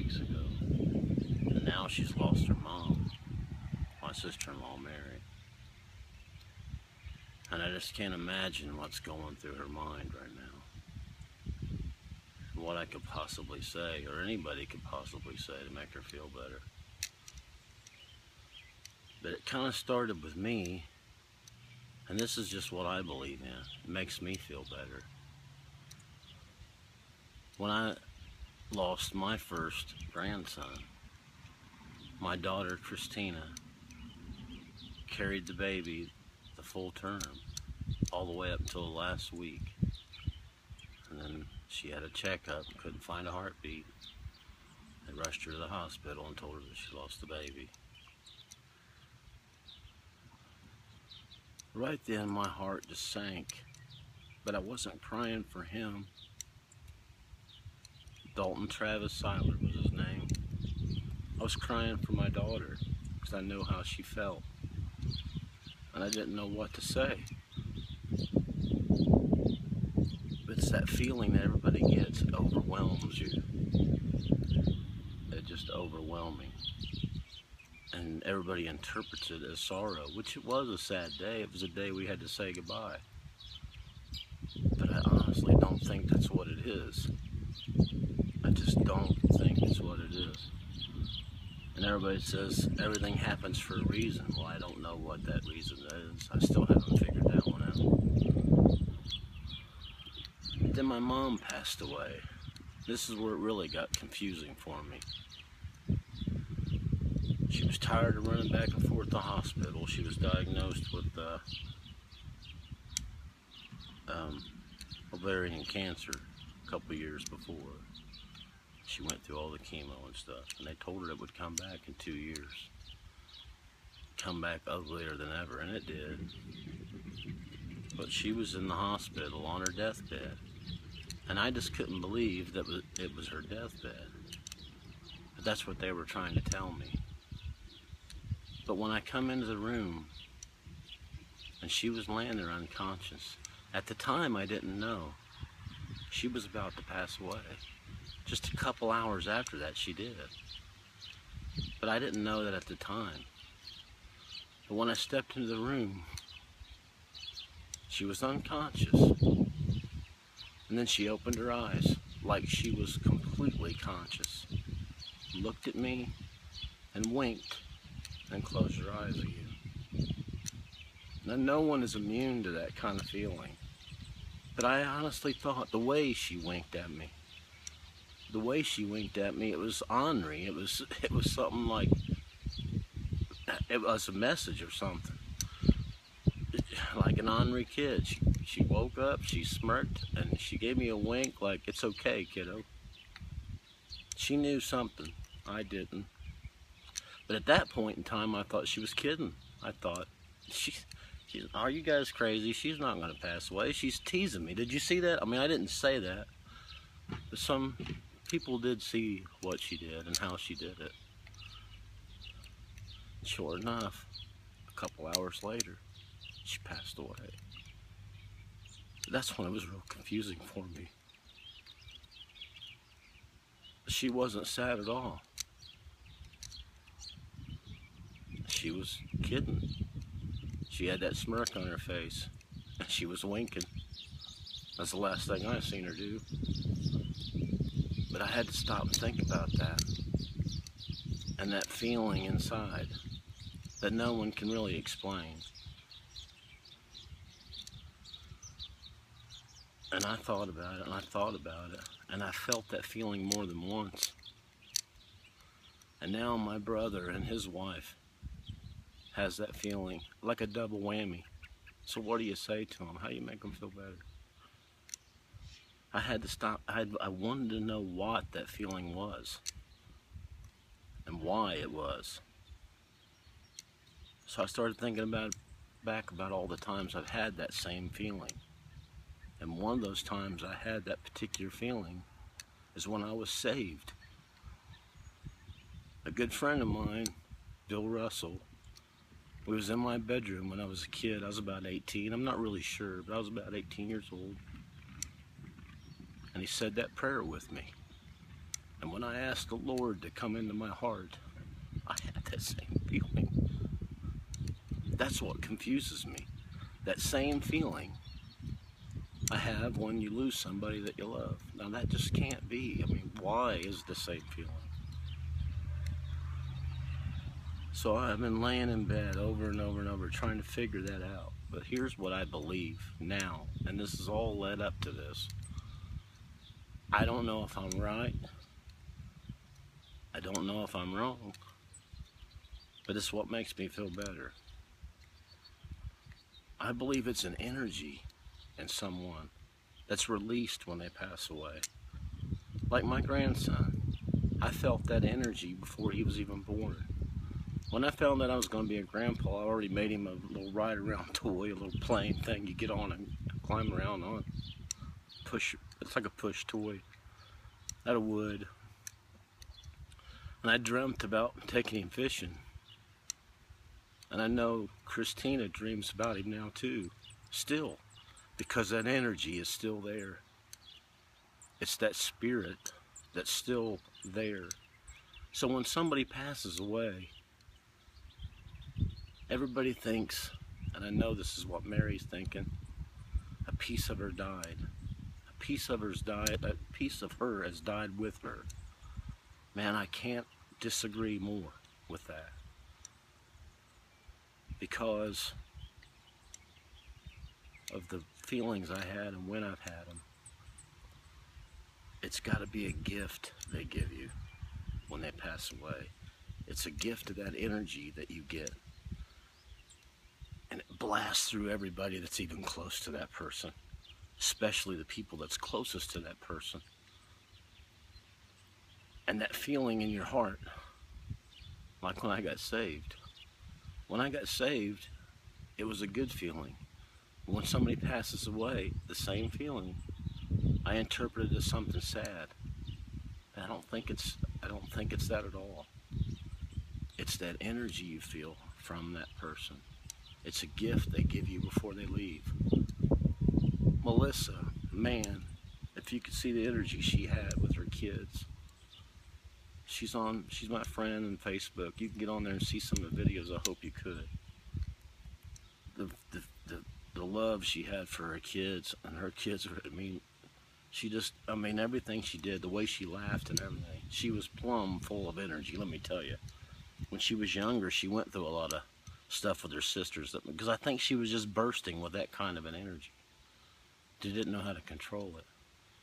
weeks ago. And now she's lost her mom, my sister-in-law Mary. And I just can't imagine what's going through her mind right now. What I could possibly say, or anybody could possibly say to make her feel better. But it kind of started with me, and this is just what I believe in. It makes me feel better. When I lost my first grandson, my daughter Christina carried the baby the full term, all the way up until last week. And then she had a checkup, couldn't find a heartbeat. They rushed her to the hospital and told her that she lost the baby. Right then my heart just sank, but I wasn't crying for him. Dalton Travis Seiler was his name. I was crying for my daughter because I knew how she felt, and I didn't know what to say. It's that feeling that everybody gets. It overwhelms you. It's just overwhelming. And everybody interprets it as sorrow, which it was a sad day. It was a day we had to say goodbye. But I honestly don't think that's what it is. I just don't think it's what it is. And everybody says everything happens for a reason. Well, I don't know what that reason is. I still haven't figured that one out. Then my mom passed away. This is where it really got confusing for me. She was tired of running back and forth to the hospital. She was diagnosed with ovarian cancer a couple years before. She went through all the chemo and stuff, and they told her it would come back in 2 years. Come back uglier than ever, and it did. But she was in the hospital on her deathbed, and I just couldn't believe that it was her deathbed. But that's what they were trying to tell me. But when I come into the room, and she was laying there unconscious, at the time I didn't know. She was about to pass away. Just a couple hours after that she did. But I didn't know that at the time. But when I stepped into the room, she was unconscious. And then she opened her eyes like she was completely conscious. Looked at me and winked and closed her eyes again. Now, no one is immune to that kind of feeling. But I honestly thought the way she winked at me, it was ornery. It was something like, it was a message or something. Like an ornery kid. She woke up, she smirked, and she gave me a wink like, it's okay, kiddo. She knew something. I didn't. But at that point in time, I thought she was kidding. I thought, are you guys crazy? She's not going to pass away. She's teasing me. Did you see that? I mean, I didn't say that. But some people did see what she did and how she did it. Sure enough, a couple hours later, she passed away. That's when it was real confusing for me. She wasn't sad at all. She was kidding. She had that smirk on her face, and she was winking. That's the last thing I've seen her do. But I had to stop and think about that. And that feeling inside that no one can really explain. And I thought about it, and I thought about it, and I felt that feeling more than once. And now my brother and his wife has that feeling, like a double whammy. So what do you say to them? How do you make them feel better? I had to stop. I wanted to know what that feeling was and why it was. So I started thinking back about all the times I've had that same feeling. And one of those times I had that particular feeling is when I was saved. A good friend of mine, Bill Russell, was in my bedroom when I was a kid. I was about 18. I'm not really sure, but I was about 18 years old. And he said that prayer with me. And when I asked the Lord to come into my heart, I had that same feeling. That's what confuses me. That same feeling I have when you lose somebody that you love. Now that just can't be. I mean, why is the same feeling? So I've been laying in bed over and over and over trying to figure that out. But here's what I believe now, and this is all led up to this. I don't know if I'm right. I don't know if I'm wrong. But it's what makes me feel better. I believe it's an energy in someone that's released when they pass away. Like my grandson, I felt that energy before he was even born. When I found that I was going to be a grandpa, I already made him a little ride around toy, a little plane thing you get on and climb around on. It's like a push toy out of wood. And I dreamt about taking him fishing. And I know Christina dreams about him now too, still, because that energy is still there. It's that spirit that's still there. So when somebody passes away, everybody thinks, and I know this is what Mary's thinking, a piece of her died. A piece of her's died, a piece of her has died with her. Man, I can't disagree more with that. Because of the feelings I had and when I've had them. It's got to be a gift they give you when they pass away. It's a gift of that energy that you get. And it blasts through everybody that's even close to that person, especially the people that's closest to that person. And that feeling in your heart, like when I got saved. When I got saved, it was a good feeling. When somebody passes away, the same feeling. I interpret it as something sad. I don't think it's that at all. It's that energy you feel from that person. It's a gift they give you before they leave. Melissa, man, if you could see the energy she had with her kids. She's my friend on Facebook. You can get on there and see some of the videos. I hope you could. The love she had for her kids, and her kids were, everything she did, the way she laughed and everything, she was plumb full of energy, let me tell you. When she was younger, she went through a lot of stuff with her sisters, because I think she was just bursting with that kind of an energy. She didn't know how to control it.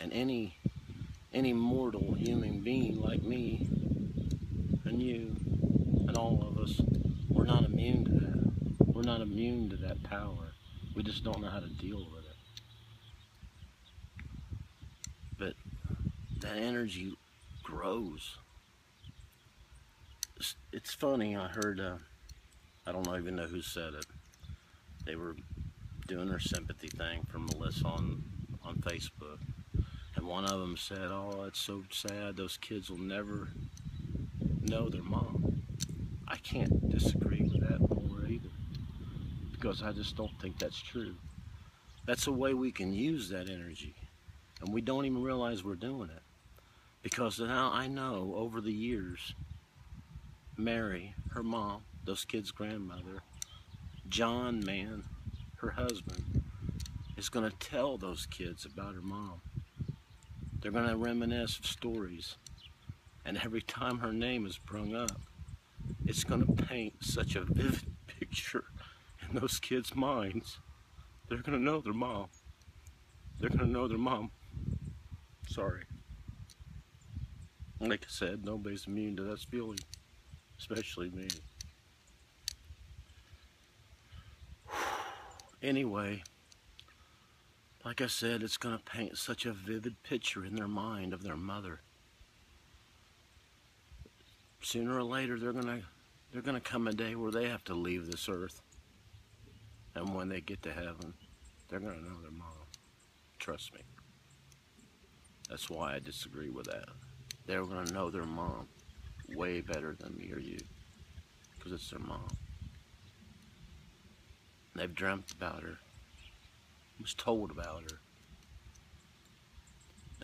And any mortal human being like me and you and all of us, we're not immune to that. We're not immune to that power. We just don't know how to deal with it. But that energy grows. It's funny, I heard, I don't even know who said it. They were doing their sympathy thing for Melissa on Facebook. And one of them said, "Oh, it's so sad, those kids will never know their mom." I can't disagree with that more either, because I just don't think that's true. That's a way we can use that energy, and we don't even realize we're doing it. Because now I know over the years, Mary, her mom, those kids' grandmother, John, man, her husband, is going to tell those kids about her mom. They're going to reminisce stories. And every time her name is brung up, it's going to paint such a vivid picture in those kids' minds. They're going to know their mom. They're going to know their mom. Sorry. Like I said, nobody's immune to that feeling, especially me. Anyway, like I said, it's going to paint such a vivid picture in their mind of their mother. Sooner or later, they're gonna come a day where they have to leave this earth. And when they get to heaven, they're gonna know their mom. Trust me. That's why I disagree with that. They're gonna know their mom way better than me or you, because it's their mom. They've dreamt about her, was told about her,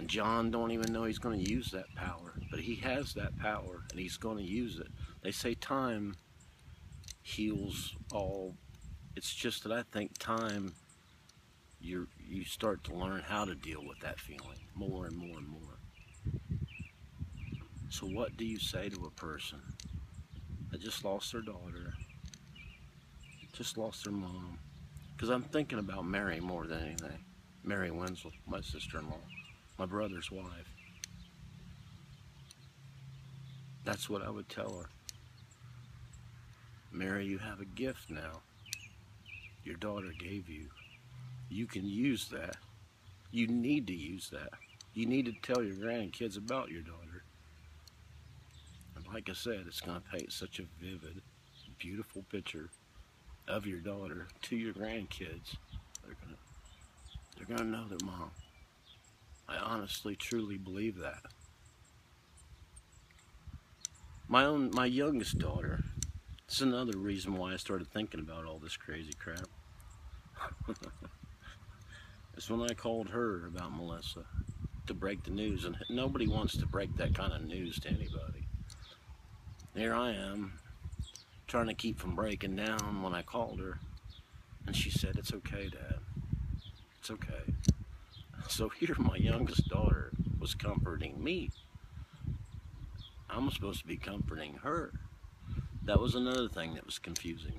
And John don't even know he's going to use that power, but he has that power and he's going to use it. They say time heals all. It's just that I think time, you start to learn how to deal with that feeling more and more and more. So what do you say to a person that just lost their daughter, just lost their mom? Because I'm thinking about Mary more than anything. Mary Winslow, my sister-in-law, my brother's wife. That's what I would tell her. Mary, you have a gift now. Your daughter gave you. You can use that. You need to use that. You need to tell your grandkids about your daughter. And like I said, it's going to paint such a vivid, beautiful picture of your daughter to your grandkids. They're gonna know their mom. I honestly, truly believe that. My youngest daughter. It's another reason why I started thinking about all this crazy crap. It's when I called her about Melissa to break the news, and nobody wants to break that kind of news to anybody. Here I am, trying to keep from breaking down when I called her, and she said, "It's okay, Dad. It's okay." So here my youngest daughter was comforting me. I'm supposed to be comforting her. That was another thing that was confusing.